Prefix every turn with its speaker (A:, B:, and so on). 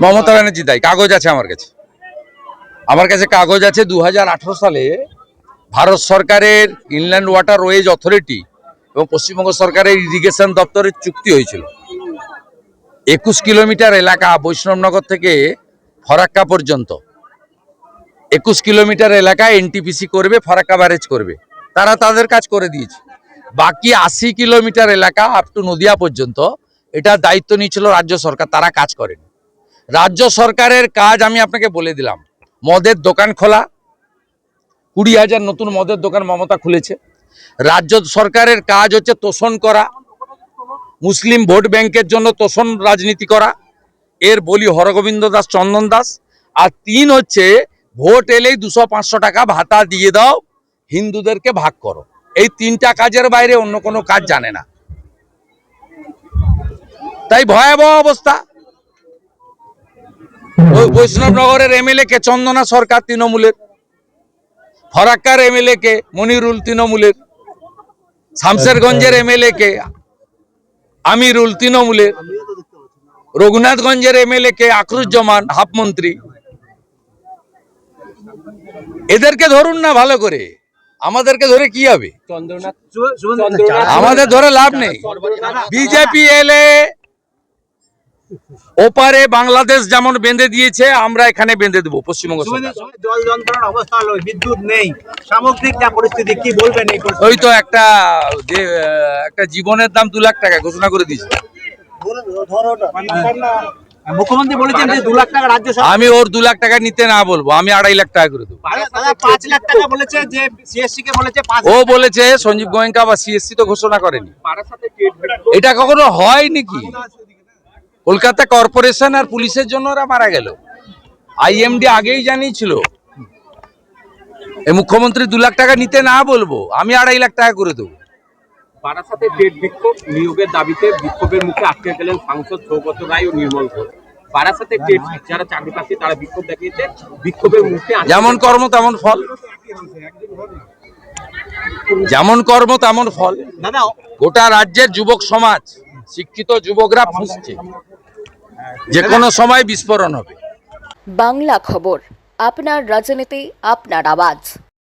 A: মমতা ব্যানার্জি দায়ী। কাগজ আছে আমার কাছে কাগজ আছে। 2018 সালে ভারত সরকারের ইনল্যান্ড ওয়াটারওয়েজ অথরিটি এবং পশ্চিমবঙ্গ সরকারের ইরিগেশন দপ্তরের চুক্তি হয়েছিল। 21 কিলোমিটার এলাকা বৈষ্ণবনগর থেকে ফরাক্কা পর্যন্ত 21 কিলোমিটার এলাকায় এনটিপিসি করবে, ফরাক্কা ব্যারেজ করবে। তারা তাদের কাজ করে দিয়েছে। বাকি 80 কিলোমিটার এলাকা আপ টু নদিয়া পর্যন্ত এটা দায়িত্ব নিয়েছিল রাজ্য সরকার, তারা কাজ করেন। রাজ্য সরকারের কাজ আমি আপনাকে বলে দিলাম, মদের দোকান খোলা, 20,000 নতুন মদের দোকান মমতা খুলেছে। রাজ্য সরকারের কাজ হচ্ছে তোষণ করা, মুসলিম ভোট ব্যাংকের জন্য তোষণ রাজনীতি করা, এর বলি হরগোবিন্দ দাস, চন্দন দাস। আর 3 হচ্ছে ভোট এলেই 200-500 টাকা ভাতা দিয়ে দাও, হিন্দুদেরকে ভাগ করো। এই 3টা কাজের বাইরে অন্য কোনো কাজ জানে না। তাই ভয়াবহ অবস্থা। ওই বৈষ্ণবনগরের এমএলএ কে চন্দনা সরকার তৃণমূলের, ফরাক্কার এমএলএ কে মনিরুল তৃণমূলের, শামশেরগঞ্জের এমএলএ কে আমিরুল তৃণমূলের, রঘুনাথগঞ্জের এমএলএ কে আকরুজ্জামান হাফ মন্ত্রী। এদেরকে ধরুন না ভালো করে, আমাদেরকে ধরে কি হবে? আমাদের ধরে লাভ নেই। বিজেপি এলে ওপারে বাংলাদেশ যেমন বেঁধে দিয়েছে, আমরা এখানে বেঁধে দেবো পশ্চিমবঙ্গ সরকার।
B: জল যন্ত্রণার অবস্থা হলো, বিদ্যুৎ নেই, সামগ্রিক যা পরিস্থিতি, কি বলবেন?
A: ওই তো একটা জীবনের দাম 2 লাখ টাকা ঘোষণা করে দিয়েছে।
B: মুখ্যমন্ত্রী বলেছেন যে 2 লাখ টাকা রাজ্য সরকার।
A: আমি ওর 2 লাখ টাকা নিতে না বলবো, আমি 2.5 লাখ টাকা করে দেবো।
B: 5 লাখ টাকা বলেছে, যে সিএসসি কে বলেছে 5।
A: ও বলেছে সঞ্জীব গোয়েঙ্কা বা সিএসসি তো ঘোষণা করেনি। এটা কখনো হয় নাকি? কলকাতা কর্পোরেশন আর পুলিশের জন্য ওরা মারা গেল। আইএমডি আগেই জানিয়েছিল। এই মুখ্যমন্ত্রী 2 লাখ টাকা নিতে না বলবো, আমি 2.5 লাখ টাকা করে দেবো।
C: বারাসাতে টেট বিক্ষোভ নিয়োগের দাবিতে বিক্ষোভের মুখে আটকে গেলেন সাংসদ সৌগত রায় ও নির্মল ঘোষ। বারাসাতে টেট যারা চাকরি পাচ্ছে তারা বিক্ষোভ দেখিয়েছে, বিক্ষোভের মুখে
A: যেমন কর্ম তেমন ফল, যেমন কর্ম তেমন ফল।
B: দাদা,
A: গোটা রাজ্যের যুবক সমাজ, শিক্ষিত যুবকরা ফুঁসছে, যে কোনো সময় বিস্ফোরণ হবে।
D: বাংলা খবর, আপনার রাজনীতি, আপনার আওয়াজ।